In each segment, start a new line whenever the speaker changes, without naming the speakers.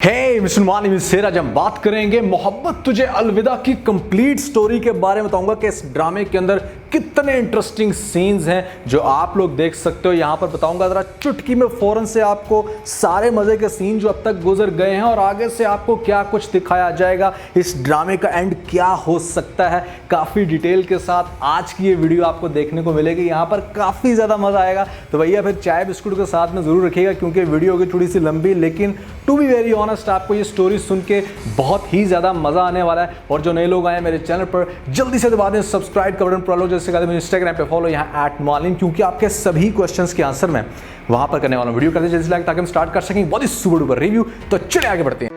हे मुसलमान से आज हम बात करेंगे मोहब्बत तुझे अलविदा की कंप्लीट स्टोरी के बारे में। बताऊंगा कि इस ड्रामे के अंदर कितने इंटरेस्टिंग सीन्स हैं जो आप लोग देख सकते हो। यहां पर बताऊंगा जरा चुटकी में फौरन से आपको सारे मजे के सीन जो अब तक गुजर गए हैं और आगे से आपको क्या कुछ दिखाया जाएगा, इस ड्रामे का एंड क्या हो सकता है, काफी डिटेल के साथ आज की ये वीडियो आपको देखने को मिलेगी। यहां पर काफी ज्यादा मजा आएगा, तो भैया फिर चाय बिस्कुट के साथ में जरूर रखिएगा क्योंकि वीडियो होगी थोड़ी सी लंबी, लेकिन टू बी वेरी ऑनेस्ट आपको ये स्टोरी सुन के बहुत ही ज़्यादा मज़ा आने वाला है। और जो नए लोग आए मेरे चैनल पर जल्दी से दबा दें सब्सक्राइब का बटन, प्रोलो जैसे कहते हैं इंस्टाग्राम पे फॉलो यहाँ @मालिन, क्योंकि आपके सभी क्वेश्चंस के आंसर मैं वहाँ पर करने वाला हूँ। वीडियो करते जल्दी लाइक ताकि हम स्टार्ट कर सकें बहुत ही सुपर डुपर रिव्यू। तो चलिए आगे बढ़ते हैं।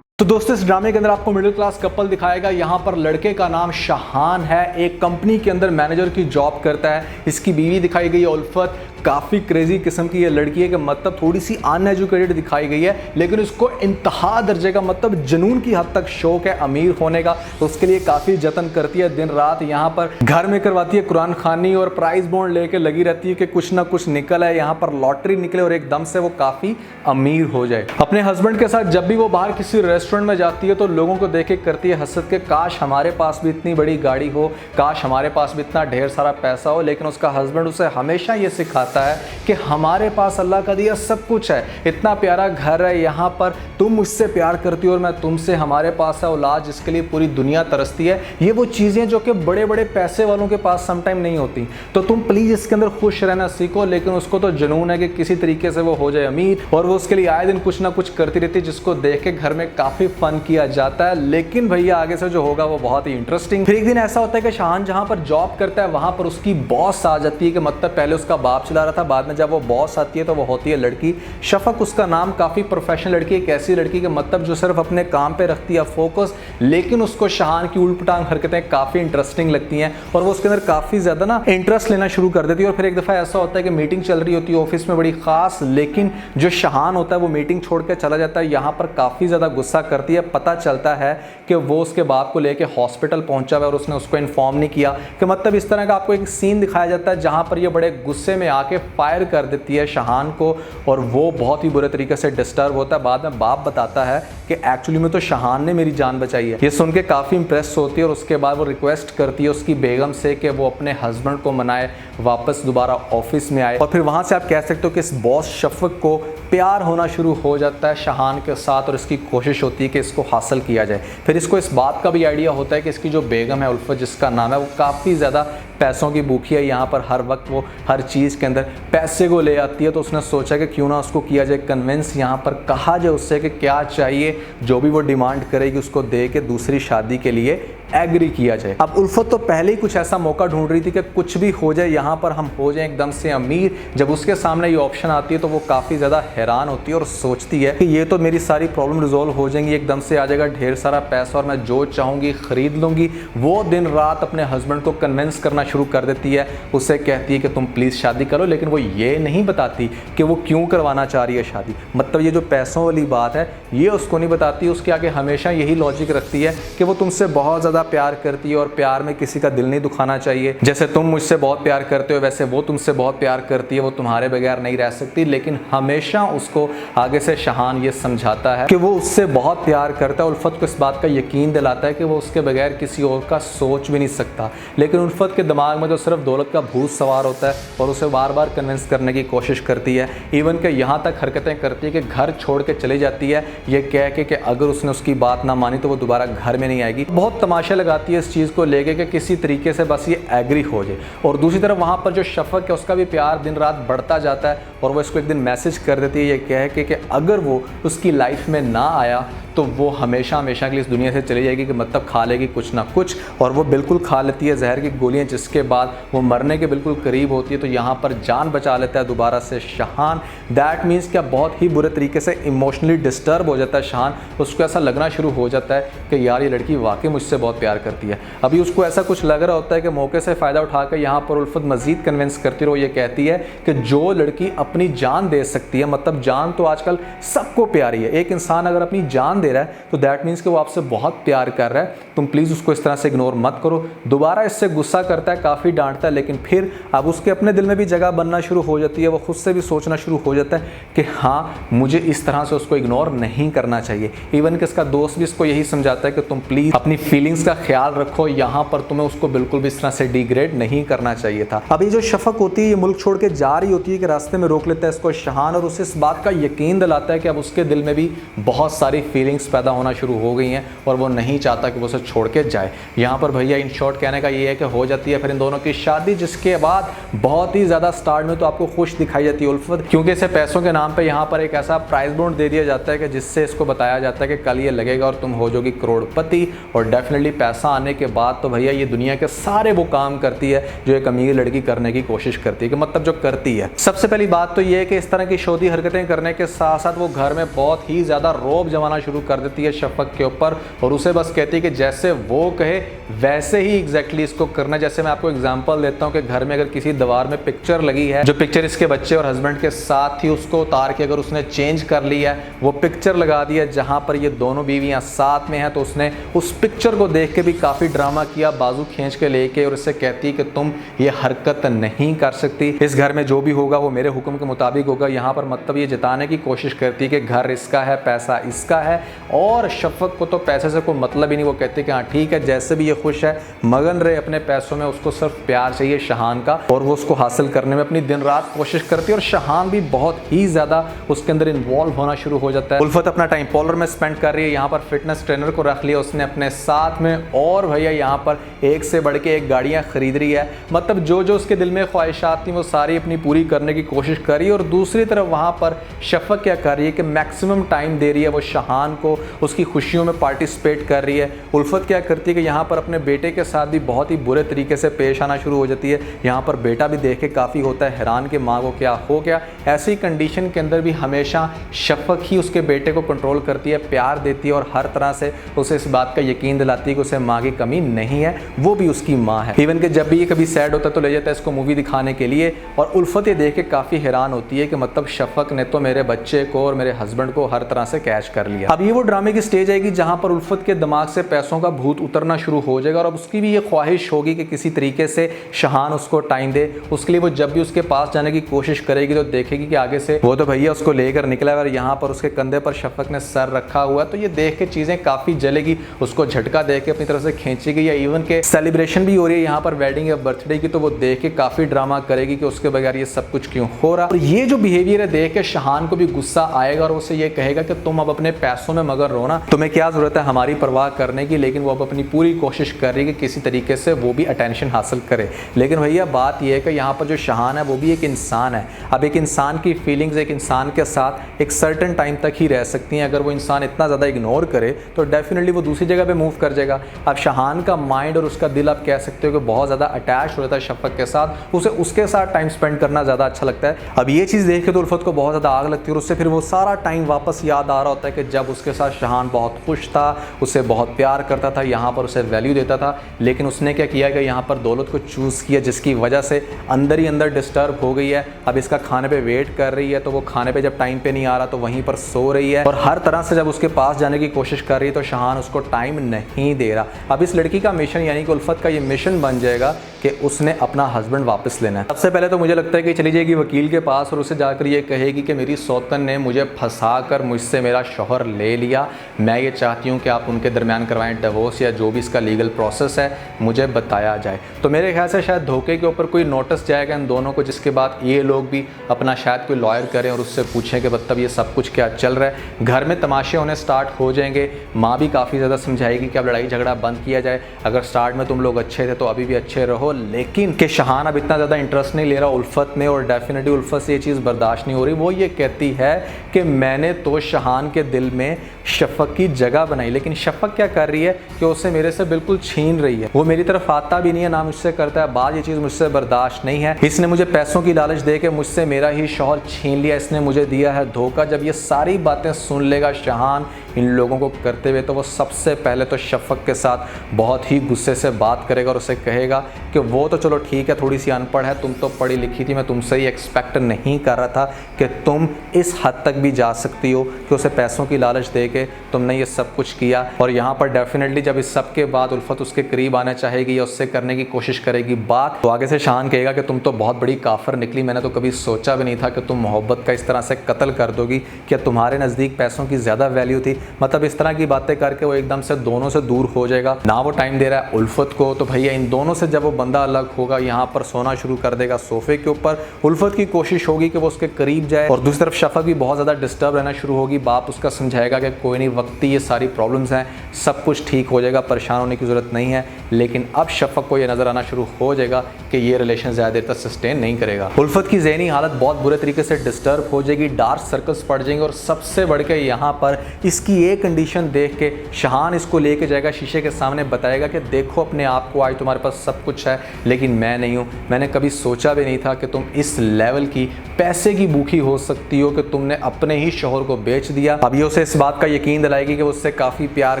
तो दोस्तों इस ड्रामे के अंदर आपको मिडिल क्लास कपल दिखाएगा। यहाँ पर लड़के का नाम शाहान है, एक कंपनी के अंदर मैनेजर की जॉब करता है। इसकी बीवी दिखाई गई है उल्फत, काफ़ी क्रेजी किस्म की ये लड़की है कि मतलब थोड़ी सी अनएजुकेटेड दिखाई गई है, लेकिन उसको इंतहा दर्जे का मतलब जुनून की हद तक शौक है अमीर होने का। तो उसके लिए काफ़ी जतन करती है, दिन रात यहाँ पर घर में करवाती है कुरान खानी और प्राइज बॉन्ड लेके लगी रहती है कि कुछ ना कुछ निकल है, यहाँ पर लॉटरी निकले और एकदम से वो काफ़ी अमीर हो जाए। अपने हस्बैंड के साथ जब भी वो बाहर किसी रेस्टोरेंट में जाती है तो लोगों को देख के करती है हसद के काश हमारे पास भी इतनी बड़ी गाड़ी हो, काश हमारे पास भी इतना ढेर सारा पैसा हो। लेकिन उसका हस्बैंड उसे हमेशा ये सिखाता है कि हमारे पास अल्लाह का दिया सब कुछ है, इतना प्यारा घर है, यहाँ पर तुम मुझसे प्यार करती हो और मैं तुमसे, हमारे पास है औलाद जिसके लिए पूरी दुनिया तरसती है। ये वो चीज़ें जो कि बड़े बड़े पैसे वालों के पास समटाइम नहीं होती, तो तुम प्लीज़ इसके अंदर खुश रहना सीखो। लेकिन उसको तो जुनून है कि किसी तरीके से वो हो जाए अमीर, और वो उसके लिए आए दिन कुछ ना कुछ करती रहती है, जिसको देख के घर में काफ़ी फन किया जाता है। लेकिन भैया आगे से जो होगा वो बहुत ही इंटरेस्टिंग। फिर एक दिन ऐसा होता है कि शाहान जहाँ पर जॉब करता है वहाँ पर उसकी बॉस आ जाती है, कि मतलब पहले उसका बाप चला रहा था, बाद में जब वो बॉस आती है तो वो होती है लड़की शफक, उसका नाम, काफ़ी प्रोफेशनल लड़की, एक ऐसी लड़की के मतलब जो सिर्फ अपने काम पे रखती है फोकस, लेकिन उसको शाहान की उल्टपटांग हरकतें काफ़ी इंटरेस्टिंग लगती हैं और वो उसके अंदर काफ़ी ज़्यादा ना इंटरेस्ट लेना शुरू कर देती है। और फिर एक दफ़ा ऐसा होता है कि मीटिंग चल रही होती है ऑफिस में बड़ी खास, लेकिन जो शाहान होता है वो मीटिंग छोड़ के चला जाता है। यहाँ पर काफ़ी ज़्यादा गुस्सा करती है, पता चलता है कि वो उसके बाप को लेके हॉस्पिटल पहुंचा हुआ है और उसने उसको इन्फॉर्म नहीं किया। कि मतलब इस तरह का आपको एक सीन दिखाया जाता है जहां पर ये बड़े गुस्से में आके फायर कर देती है शाहान को और वो बहुत ही बुरे तरीके से डिस्टर्ब होता है। बाद में बाप बताता है कि एक्चुअली में तो शाहान ने मेरी जान बचाई है। ये सुन के काफ़ी इंप्रेस होती है और उसके बाद वो रिक्वेस्ट करती है उसकी बेगम से कि वो अपने हस्बैंड को मनाए, वापस दोबारा ऑफिस में आए। और फिर वहाँ से आप कह सकते हो कि इस बॉस शफक को प्यार होना शुरू हो जाता है शाहान के साथ और इसकी कोशिश होती है कि इसको हासिल किया जाए। फिर इसको इस बात का भी आइडिया होता है कि इसकी जो बेगम है उल्फत जिसका नाम है, वो काफ़ी ज़्यादा पैसों की भूखी है। यहाँ पर हर वक्त वो हर चीज़ के अंदर पैसे को ले आती है, तो उसने सोचा कि क्यों ना उसको किया जाए कन्विंस, यहाँ पर कहा जाए उससे कि क्या चाहिए, जो भी वो डिमांड करेगी उसको दे के दूसरी शादी के लिए एग्री किया जाए। अब उल्फत तो पहले ही कुछ ऐसा मौका ढूंढ रही थी कि कुछ भी हो जाए, यहाँ पर हम हो जाएं एकदम से अमीर। जब उसके सामने ये ऑप्शन आती है तो वो काफ़ी ज़्यादा हैरान होती है और सोचती है कि ये तो मेरी सारी प्रॉब्लम रिजॉल्व हो जाएंगी, एकदम से आ जाएगा ढेर सारा पैसा और मैं जो चाहूँगी ख़रीद लूँगी। वो दिन रात अपने हस्बैंड को कन्विंस करना शुरू कर देती है, उसे कहती है कि तुम प्लीज़ शादी करो, लेकिन वो ये नहीं बताती कि वो क्यों करवाना चाह रही है शादी। मतलब ये जो पैसों वाली बात है ये उसको नहीं बताती, उसके आगे हमेशा यही लॉजिक रखती है कि वो तुमसे बहुत ज़्यादा प्यार करती है और प्यार में किसी का दिल नहीं दुखाना चाहिए। जैसे तुम मुझसे बहुत प्यार करते हो वैसे वो तुमसे बहुत प्यार करती है, वो तुम्हारे बगैर नहीं रह सकती। लेकिन हमेशा उसको आगे से शाहान ये समझाता है कि वो उससे बहुत प्यार करता है। उल्फत को इस बात का यकीन दिलाता है कि वो उसके बगैर किसी और का सोच भी नहीं सकता, लेकिन उल्फत के दिमाग में तो सिर्फ दौलत का भूत सवार होता है और उसे बार बार कन्विंस करने की कोशिश करती है। इवन कि यहाँ तक हरकतें करती है कि घर छोड़ के चली जाती है, ये कह के कि अगर उसने उसकी बात ना मानी तो वो दोबारा घर में नहीं आएगी। बहुत तमाशा लगाती है इस चीज़ को लेके कि किसी तरीके से बस ये एग्री हो जाए। और दूसरी तरफ वहाँ पर जो शफक है उसका भी प्यार दिन रात बढ़ता जाता है और वो इसको एक दिन मैसेज कर देती है ये कह के कि अगर वो उसकी लाइफ में ना आया तो वो हमेशा हमेशा के लिए इस दुनिया से चली जाएगी, कि मतलब खा लेगी कुछ ना कुछ। और वो बिल्कुल खा लेती है जहर की गोलियाँ, जिसके बाद वो मरने के बिल्कुल करीब होती है। तो यहाँ पर जान बचा लेता है दोबारा से शाहान। दैट मीन्स क्या बहुत ही बुरे तरीके से इमोशनली डिस्टर्ब हो जाता है शाहान। उसको ऐसा लगना शुरू हो जाता है कि यार ये लड़की वाकई मुझसे बहुत बहुत प्यार करती है। अभी उसको ऐसा कुछ लग रहा होता है कि मौके से फ़ायदा उठाकर यहाँ पर उल्फत मज़ीद कन्विंस करती रहो। ये कहती है कि जो लड़की अपनी जान दे सकती है, मतलब जान तो आजकल सबको प्यारी है, एक इंसान अगर अपनी जान दे रहा है तो दैट मीन्स कि वो आपसे बहुत प्यार कर रहा है। तुम प्लीज़ उसको इस तरह से इग्नोर मत करो। दोबारा इससे गुस्सा करता है, काफ़ी डांटता है, लेकिन फिर अब उसके अपने दिल में भी जगह बनना शुरू हो जाती है। वो खुद से भी सोचना शुरू हो जाता है कि हाँ, मुझे इस तरह से उसको इग्नोर नहीं करना चाहिए। इवन कि इसका दोस्त भी इसको यही समझाता है कि तुम प्लीज़ अपनी फीलिंग्स का ख्याल रखो, यहाँ पर तुम्हें उसको बिल्कुल भी इस तरह से डिग्रेड नहीं करना चाहिए था। अब ये जो शफक होती है ये मुल्क छोड़ के जा रही होती है कि रास्ते में रोक लेता है इसको शहान, और उसे इस बात का यकीन दिलाता है कि अब उसके दिल में भी बहुत सारी फीलिंग्स पैदा होना शुरू हो गई हैं और वो नहीं चाहता कि वो उसे छोड़ के जाए। यहाँ पर भैया इन शॉर्ट कहने का ये है कि हो जाती है फिर इन दोनों की शादी, जिसके बाद बहुत ही ज़्यादा स्टार्ट में तो आपको खुश दिखाई जाती है उल्फत, क्योंकि इसे पैसों के नाम पे यहाँ पर एक ऐसा प्राइस बॉन्ड दे दिया जाता है कि जिससे इसको बताया जाता है कि कल ये लगेगा और तुम हो जाओगी करोड़पति। और डेफिनेटली पैसा आने के बाद तो भैया ये दुनिया के सारे वो काम करती है जो एक अमीर लड़की करने की कोशिश करती है, कि मतलब जो करती है। सबसे पहली बात तो ये है कि इस तरह की शोधी हरकतें करने के साथ साथ वो घर में बहुत ही ज़्यादा रौब जमाना शुरू कर देती है शफक के ऊपर, और उसे बस कहती है कि जैसे वो कहे वैसे ही एग्जैक्टली इसको करना। जैसे मैं आपको एग्जांपल देता हूँ कि घर में अगर किसी दीवार में पिक्चर लगी है, जो पिक्चर इसके बच्चे और हस्बैंड के साथ थी, उसको उतार के अगर उसने चेंज कर लिया है, वो पिक्चर लगा दी है जहाँ पर ये दोनों बीवियाँ साथ में हैं, तो उसने उस पिक्चर को देख के भी काफ़ी ड्रामा किया, बाजू खींच के लेके, और इससे कहती है कि तुम ये हरकत नहीं कर सकती, इस घर में जो भी होगा वो मेरे हुक्म के मुताबिक होगा। यहाँ पर मतलब ये जताने की कोशिश करती है कि घर इसका है, पैसा इसका है, और शफक को तो पैसे से कोई मतलब ही नहीं। वो कहती है कि हाँ ठीक है, जैसे भी ये खुश है, मगन रहे अपने पैसों में, उसको सिर्फ प्यार चाहिए शहान का, और वो उसको हासिल करने में अपनी दिन रात कोशिश करती है। और शहान भी बहुत ही ज़्यादा उसके अंदर इन्वॉल्व होना शुरू हो जाता है। उल्फत अपना टाइम पार्लर में स्पेंड कर रही है, यहाँ पर फिटनेस ट्रेनर को रख लिया उसने अपने साथ में, और भैया यहाँ पर एक से बढ़ के एक गाड़ियाँ खरीद रही है। मतलब जो जो उसके दिल में ख्वाहिशात थी वो सारी अपनी पूरी करने की कोशिश कर रही है। और दूसरी तरफ वहाँ पर शफक क्या कर रही है कि मैक्सिमम टाइम दे रही है वो शहान को, उसकी खुशियों में पार्टिसिपेट कर रही है। उल्फत क्या करती है कि यहाँ पर अपने बेटे के साथ भी बहुत ही बुरे तरीके से पेश आना शुरू हो जाती है। यहाँ पर बेटा भी देख के काफ़ी होता है हैरान कि माँ को क्या हो गया। ऐसी कंडीशन के अंदर भी हमेशा शफक ही उसके बेटे को कंट्रोल करती है, प्यार देती है, और हर तरह से उसे इस बात का यकीन दिलाती है कि उसे माँ की कमी नहीं है, वो भी उसकी माँ है। इवन कि जब भी ये कभी सैड होता है तो ले जाता है इसको मूवी दिखाने के लिए, और उल्फत ये देख के काफ़ी हैरान होती है कि मतलब शफक ने तो मेरे बच्चे को और मेरे हस्बैंड को हर तरह से कैच कर लिया। अब ये वो ड्रामे की स्टेज आएगी जहाँ पर उल्फत के दिमाग से पैसों का भूत उतरना शुरू हो जाएगा, और अब उसकी भी ये ख्वाहिश होगी कि किसी तरीके से शहान उसको टाइम दे। उसके लिए वो जब भी उसके पास जाने की कोशिश करेगी तो देखेगी कि आगे से वो तो भैया उसको लेकर निकला है, और यहाँ पर उसके कंधे पर शफक ने सर रखा हुआ है। तो ये देख के चीज़ें काफ़ी जलेगी, उसको झटका दे के अपनी तरफ से खींचेगी। या इवन के सेलिब्रेशन भी हो रही है यहाँ पर वेडिंग या बर्थडे की, तो वो देख के काफ़ी ड्रामा करेगी कि उसके बगैर ये सब कुछ क्यों हो रहा। और ये जो बिहेवियर है देख के शहान को भी गुस्सा आएगा, और उसे ये कहेगा कि तुम अब अपने पैसों में मगर रहो ना, तुम्हें क्या ज़रूरत है हमारी परवाह करने की। लेकिन वो अब अपनी पूरी कोशिश कर रही है कि किसी तरीके से वो भी अटेंशन हासिल करे। लेकिन भैया बात यह है कि यहाँ पर जो शहान है वो भी एक इंसान है। अब एक इंसान की फीलिंग्स एक इंसान के साथ एक सर्टेन टाइम तक ही रह सकती हैं। अगर वो इंसान इतना ज़्यादा इग्नोर करे तो डेफिनेटली वो दूसरी जगह पे मूव कर जाएगा। अब शहान का माइंड और उसका दिल आप कह सकते हो कि बहुत ज़्यादा अटैच हो जाता है शफक के साथ, उसे उसके साथ टाइम स्पेंड करना ज़्यादा अच्छा लगता है। अब ये चीज़ देख के तो उल्फत को बहुत ज़्यादा आग लगती है, और उससे फिर वो सारा टाइम वापस याद आ रहा होता है कि जब उसके साथ शहान बहुत खुश था, उसे बहुत प्यार करता था, यहाँ पर उसे वैल्यू देता था। लेकिन उसने क्या किया कि यहाँ पर दौलत को चूज़ किया, जिसकी वजह से अंदर ही अंदर डिस्टर्ब हो गई है। अब इसका खाने पे वेट कर रही है, तो वो खाने पे जब टाइम पे नहीं आ रहा तो वहीं पर सो रही है, और हर तरह से जब उसके पास जाने की कोशिश कर रही है तो शहान उसको टाइम नहीं दे रहा। अब इस लड़की का मिशन यानी कि उल्फत का ये मिशन बन जाएगा कि उसने अपना हस्बैंड वापस लेना है। सबसे पहले तो मुझे लगता है कि चली जाएगी वकील के पास और उसे जाकर ये कहेगी कि मेरी सौतन ने मुझे फंसा कर मुझसे मेरा शौहर ले लिया, मैं ये चाहती हूँ कि आप उनके दरमियान करवाएं डिवोर्स या जो भी इसका लीगल प्रोसेस है मुझे बताया जाए। तो मेरे ख्याल से शायद धोखे के ऊपर कोई नोटिस जाएगा इन दोनों को, जिसके बाद ये लोग भी अपना शायद कोई लॉयर करें और उससे पूछें कि मतलब ये सब कुछ क्या चल रहा है। घर में तमाशे होने स्टार्ट हो जाएंगे। माँ भी काफ़ी ज़्यादा समझाएगी कि अब लड़ाई झगड़ा बंद किया जाए, अगर स्टार्ट में तुम लोग अच्छे थे तो अभी भी अच्छे रहो, हो, लेकिन कि शहान अब इतना ज़्यादा इंटरेस्ट नहीं ले रहा उल्फत में और डेफिनेटली उल्फत से ये चीज़ बर्दाश्त नहीं हो रही। वो ये कहती है कि मैंने तो शहान के दिल में शफक की जगह बनाई, लेकिन शफक क्या कर रही है कि उसे मेरे से बिल्कुल छीन रही है। वो मेरी तरफ आता भी नहीं है, ना मुझसे करता है बात। ये चीज़ मुझसे बर्दाश्त नहीं है। इसने मुझे पैसों की लालच दे के मुझसे मेरा ही शौहर छीन लिया, इसने मुझे दिया है धोखा। जब ये सारी बातें सुन लेगा शहान इन लोगों को करते हुए, तो वो सबसे पहले तो शफक के साथ बहुत ही गुस्से से बात करेगा और उसे कहेगा कि वो तो चलो ठीक है, थोड़ी सी अनपढ़ है, तुम तो पढ़ी लिखी थी, मैं तुमसे ही एक्सपेक्ट नहीं कर रहा था कि तुम इस हद तक भी जा सकती हो कि उसे पैसों की लालच दे के तुमने ये सब कुछ किया। और यहाँ पर डेफिनेटली जब इस सब के बाद उल्फत उसके करीब आना चाहेगी या उससे करने की कोशिश करेगी बात, तो आगे से शहान कहेगा कि तुम तो बहुत बड़ी काफिर निकली, मैंने तो कभी सोचा भी नहीं था कि तुम मोहब्बत का इस तरह से कत्ल कर दोगी, क्या तुम्हारे नज़दीक पैसों की ज़्यादा वैल्यू थी। मतलब इस तरह की बातें करके वो एकदम से दोनों से दूर हो जाएगा। ना वो टाइम दे रहा है उल्फत को, तो भैया इन दोनों से जब वो बंदा अलग होगा यहाँ पर सोना शुरू कर देगा सोफे के ऊपर। उल्फत की कोशिश होगी कि वो उसके करीब जाए और दूसरी तरफ शफक भी बहुत ज़्यादा डिस्टर्ब रहना शुरू होगी। बाप उसका समझाएगा कि कोई नहीं, वक्ती ये सारी प्रॉब्लम्स हैं, सब कुछ ठीक हो जाएगा, परेशान होने की ज़रूरत नहीं है। लेकिन अब शफक को ये नज़र आना शुरू हो जाएगा कि ये रिलेशन ज़्यादा देर तक सस्टेन नहीं करेगा। उल्फत की ज़हनी हालत बहुत बुरे तरीके से डिस्टर्ब हो जाएगी, डार्क सर्कल्स पड़ जाएंगे और सबसे बढ़ के यहाँ पर इसकी एक कंडीशन देख के शहान इसको लेके जाएगा शीशे के सामने, बताएगा कि देखो अपने आप को, आज तुम्हारे पास सब कुछ है लेकिन मैं नहीं हूँ। मैंने कभी सोचा भी नहीं था कि तुम इस लेवल की पैसे की भूखी हो सकती हो कि तुमने अपने ही शौहर को बेच दिया। अब ये उसे इस बात का यकीन दिलाएगी कि वो उससे काफ़ी प्यार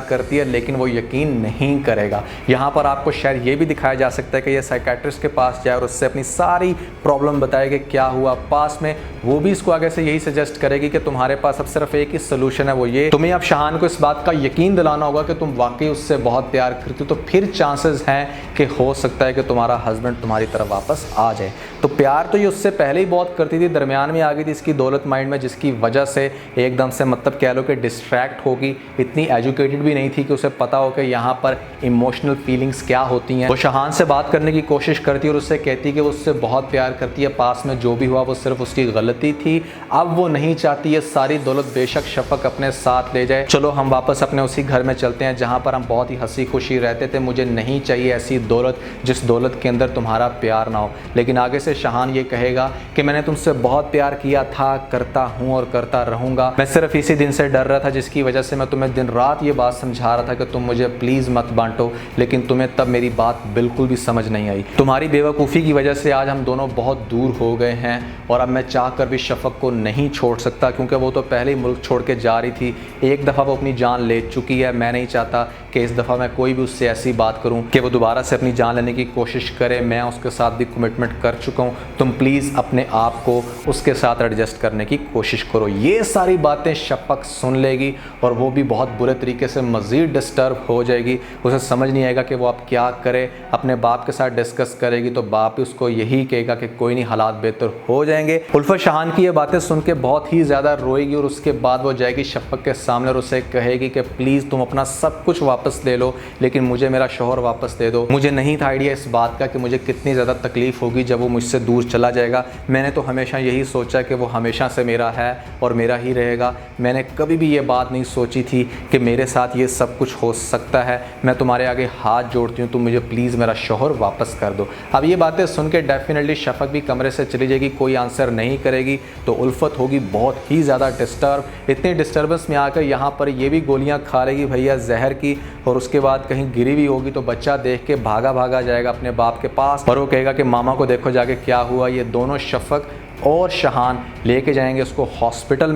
करती है, लेकिन वो यकीन नहीं करेगा। यहाँ पर आपको शायद ये भी दिखाया जा सकता है कि ये साइकेट्रिस्ट के पास जाए और उससे अपनी सारी प्रॉब्लम बताए कि क्या हुआ पास में। वो भी इसको आगे से यही सजेस्ट करेगी कि तुम्हारे पास अब सिर्फ एक ही सोल्यूशन है, वो ये, तुम्हें अब शहान को इस बात का यकीन दिलाना होगा कि तुम वाकई उससे बहुत प्यार करती हो, तो फिर चांसेस हैं कि हो सकता है कि तुम्हारा हस्बैंड तुम्हारी तरफ वापस आ जाए। तो प्यार तो ये उससे पहले ही बहुत करती थी, दरमियान में आ गई थी इसकी दौलत माइंड में, जिसकी वजह से एकदम से मतलब कह लो कि डिस्ट्रैक्ट होगी। इतनी एजुकेटेड भी नहीं थी कि उसे पता हो कि यहाँ पर इमोशनल फीलिंग्स क्या होती हैं। वो शहान से बात करने की कोशिश करती है और उससे कहती है कि वो उससे बहुत प्यार करती है, पास में जो भी हुआ वो सिर्फ उसकी गलती थी, अब वो नहीं चाहती है सारी दौलत बेशक शफक अपने साथ ले जाए, चलो हम वापस अपने उसी घर में चलते हैं जहाँ पर हम बहुत ही हंसी खुशी रहते थे, मुझे नहीं चाहिए ऐसी दौलत जिस दौलत के अंदर तुम्हारा प्यार ना हो। लेकिन आगे से शहान ये कहेगा कि मैंने तुमसे बहुत प्यार किया था, करता हूँ और करता रहूँगा, मैं सिर्फ इसी दिन से डर रहा था जिसकी वजह से मैं तुम्हें दिन रात ये बात समझा रहा था कि तुम मुझे प्लीज़ मत बांटो, लेकिन तुम्हें तब मेरी बात बिल्कुल भी समझ नहीं आई। तुम्हारी बेवकूफ़ी की वजह से आज हम दोनों बहुत दूर हो गए हैं और अब मैं चाह कर भी शफक को नहीं छोड़ सकता, क्योंकि वो तो पहले ही मुल्क छोड़ के जा रही थी। एक दफ़ा वो अपनी जान ले चुकी है, मैं नहीं चाहता कि इस दफ़ा मैं कोई भी उससे ऐसी बात करूं कि वो दोबारा से अपनी जान लेने की कोशिश करे। मैं उसके साथ भी कमिटमेंट कर चुका हूं, तुम प्लीज़ अपने आप को उसके साथ एडजस्ट करने की कोशिश करो। ये सारी बातें शफक सुन लेगी और वो भी बहुत बुरे तरीके से मज़ीद डिस्टर्ब हो जाएगी। उसे समझ नहीं आएगा कि वो अब क्या करे। अपने बाप के साथ डिस्कस करेगी तो बाप भी उसको यही कहेगा कि कोई नहीं, हालात बेहतर हो जाएंगे। उल्फत शहान की ये बातें सुन के बहुत ही ज़्यादा रोएगी और उसके बाद वो जाएगी शफक के सामने और उसे कहेगी कि प्लीज़ तुम अपना सब कुछ वापस ले लो, लेकिन मुझे मेरा शौहर वापस दे दो। मुझे नहीं था आइडिया इस बात का कि मुझे कितनी ज़्यादा तकलीफ़ होगी जब वो मुझसे दूर चला जाएगा। मैंने तो हमेशा यही सोचा कि वो हमेशा से मेरा है और मेरा ही रहेगा। मैंने कभी भी ये बात नहीं सोची थी कि मेरे साथ ये सब कुछ हो सकता है। मैं तुम्हारे आगे हाथ जोड़ती हूँ, तुम मुझे प्लीज़ मेरा शौहर वापस कर दो। अब ये बातें सुन के डेफिनेटली शफक भी कमरे से चली जाएगी, कोई आंसर नहीं करेगी। तो उल्फत होगी बहुत ही ज़्यादा डिस्टर्ब। इतने डिस्टर्बेंस में आकर यहाँ पर ये भी गोलियाँ खा लेगी भैया जहर की, और उसके बाद कहीं गिरी भी होगी तो बच्चा देख के भागा जाएगा अपने बाप के पास और वो कहेगा कि मामा को देखो जाके क्या हुआ। ये दोनों शफक और शहान लेके जाएंगे उसको हॉस्पिटल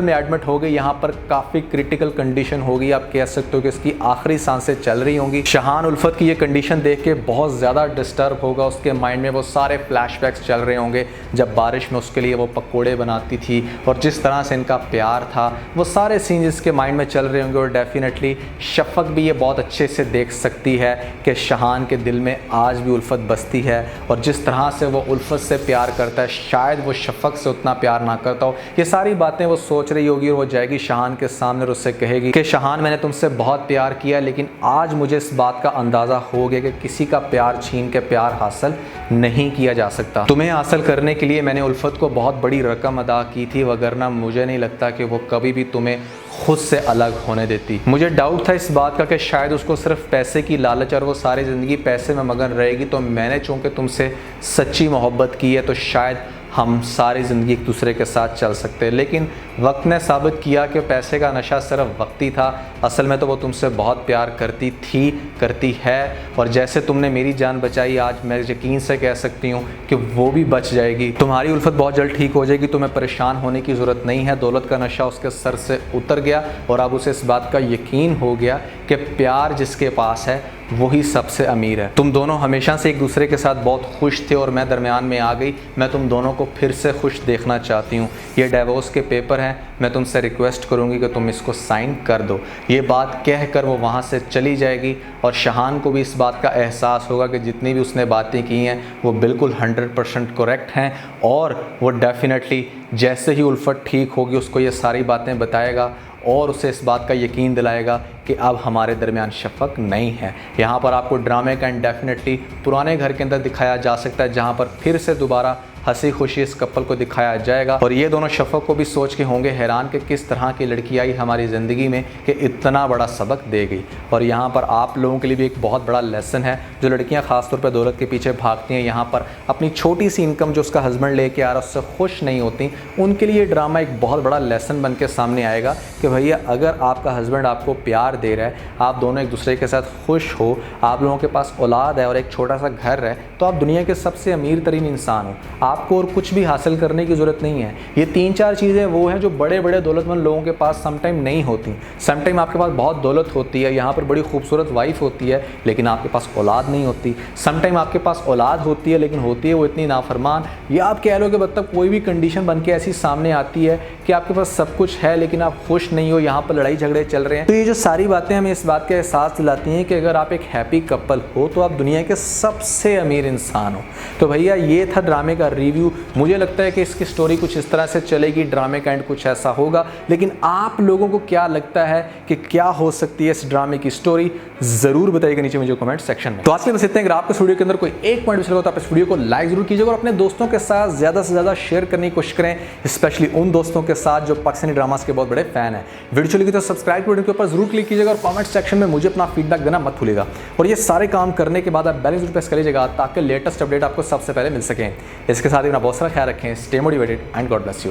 में एडमिट हो गई। यहाँ पर काफ़ी क्रिटिकल कंडीशन होगी, आप कह सकते हो कि इसकी आखिरी सांसें चल रही होंगी। शहान उल्फत की ये कंडीशन देख के बहुत ज़्यादा डिस्टर्ब होगा, उसके माइंड में वो सारे फ्लैशबैक्स चल रहे होंगे जब बारिश में उसके लिए वो पकोड़े बनाती थी और जिस तरह से इनका प्यार था, वो सारे सीन इसके माइंड में चल रहे होंगे। और डेफिनेटली शफक भी ये बहुत अच्छे से देख सकती है कि शहान के दिल में आज भी उल्फत बसती है और जिस तरह से वो उल्फत से प्यार करता है शायद वो शफक से उतना प्यार ना करता हो। ये सारी बातें वो सोच रही होगी और वो जाएगी शहान के सामने और उससे कहेगी कि शहान मैंने तुमसे बहुत प्यार किया, लेकिन आज मुझे इस बात का अंदाज़ा हो गया कि किसी का प्यार छीन के प्यार हासिल नहीं किया जा सकता। तुम्हें हासिल करने के लिए मैंने उल्फत को बहुत बड़ी रकम अदा की थी, वगरना मुझे नहीं लगता कि वो कभी भी तुम्हें खुद से अलग होने देती। मुझे डाउट था इस बात का कि शायद उसको सिर्फ पैसे की लालच और वो सारी ज़िंदगी पैसे में मगन रहेगी, तो मैंने चूँकि तुमसे सच्ची मोहब्बत की है तो शायद हम सारी ज़िंदगी एक दूसरे के साथ चल सकते हैं। लेकिन वक्त ने साबित किया कि पैसे का नशा सिर्फ वक्ती था, असल में तो वो तुमसे बहुत प्यार करती थी, करती है। और जैसे तुमने मेरी जान बचाई, आज मैं यकीन से कह सकती हूँ कि वो भी बच जाएगी। तुम्हारी उल्फत बहुत जल्द ठीक हो जाएगी, तुम्हें परेशान होने की ज़रूरत नहीं है। दौलत का नशा उसके सर से उतर गया और अब उसे इस बात का यकीन हो गया कि प्यार जिसके पास है वही सबसे अमीर है। तुम दोनों हमेशा से एक दूसरे के साथ बहुत खुश थे और मैं दरमियान में आ गई। मैं तुम दोनों को फिर से खुश देखना चाहती हूँ। ये डिवोर्स के पेपर हैं, मैं तुमसे रिक्वेस्ट करूँगी कि तुम इसको साइन कर दो। ये बात कहकर वो वहाँ से चली जाएगी और शहान को भी इस बात का एहसास होगा कि जितनी भी उसने बातें की हैं वो बिल्कुल 100% करेक्ट हैं और वो डेफिनेटली जैसे ही उल्फत ठीक होगी उसको ये सारी बातें बताएगा और उसे इस बात का यकीन दिलाएगा कि अब हमारे दरमियान शफ़क़ नहीं है। यहाँ पर आपको ड्रामे का डेफिनेटली पुराने घर के अंदर दिखाया जा सकता है, जहाँ पर फिर से दोबारा हंसी खुशी इस कपल को दिखाया जाएगा। और ये दोनों शफ़क़ को भी सोच के होंगे हैरान कि किस तरह की लड़की आई हमारी ज़िंदगी में कि इतना बड़ा सबक दे गई। और यहाँ पर आप लोगों के लिए भी एक बहुत बड़ा लेसन है। जो लड़कियाँ ख़ासतौर पर दौलत के पीछे भागती हैं, यहाँ पर अपनी छोटी सी इनकम जो उसका हस्बैंड लेके आ रहा है उससे खुश नहीं होती, उनके लिए ड्रामा एक बहुत बड़ा लेसन बन के सामने आएगा कि भैया अगर आपका हस्बैंड आपको प्यार दे रहा है, आप दोनों एक दूसरे के साथ खुश हो, आप लोगों के पास औलाद है और एक छोटा सा घर है, तो आप दुनिया के सबसे अमीर तरीन इंसान हो। आपको और कुछ भी हासिल करने की ज़रूरत नहीं है। ये 3-4 चीज़ें वो हैं जो बड़े बड़े दौलतमंद लोगों के पास समटाइम नहीं होती। समटाइम आपके पास बहुत दौलत होती है, यहाँ पर बड़ी खूबसूरत वाइफ होती है, लेकिन आपके पास औलाद नहीं होती। समटाइम आपके पास औलाद होती है, लेकिन होती है वो इतनी नाफरमान, या आप कह लो कि मतलब कोई भी कंडीशन बन के ऐसी सामने आती है कि आपके पास सब कुछ है लेकिन आप खुश नहीं हो, यहाँ पर लड़ाई झगड़े चल रहे हैं। तो ये जो सारी बातें हमें इस बात का एहसास दिलाती हैं कि अगर आप एक हैप्पी कपल हो तो आप दुनिया के सबसे अमीर इंसान हो। तो भैया ये था ड्रामे का रिव्यू। मुझे लगता है कि इसकी स्टोरी कुछ इस तरह से चलेगी, ड्रामे का एंड कुछ ऐसा होगा, लेकिन आप लोगों को क्या लगता है कि क्या हो सकती है इस ड्रामे की स्टोरी, ज़रूर बताइएगा नीचे मुझे कमेंट सेक्शन में। तो आज के बस इतना है। अगर आपको इस वीडियो के अंदर कोई एक पॉइंट अच्छा लगा तो आप इस वीडियो को लाइक जरूर कीजिएगा और अपने दोस्तों के साथ ज़्यादा से ज़्यादा शेयर करने की कोशिश करें, स्पेशली उन दोस्तों के साथ जो पाकिस्तानी ड्रामास के बहुत बड़े फैन हैं। वीडियो चलेगी तो सब्सक्राइब बटन के ऊपर जरूर क्लिक कीजिएगा और कमेंट सेक्शन में मुझे अपना फीडबैक देना मत भूलिएगा। और ये सारे काम करने के बाद आप बेल जरूर प्रेस करिएगा ताकि लेटेस्ट अपडेट आपको सबसे पहले मिल सकें। इसके साथ ही अपना बहुत सारा ख्याल रखें। Stay motivated and God bless you.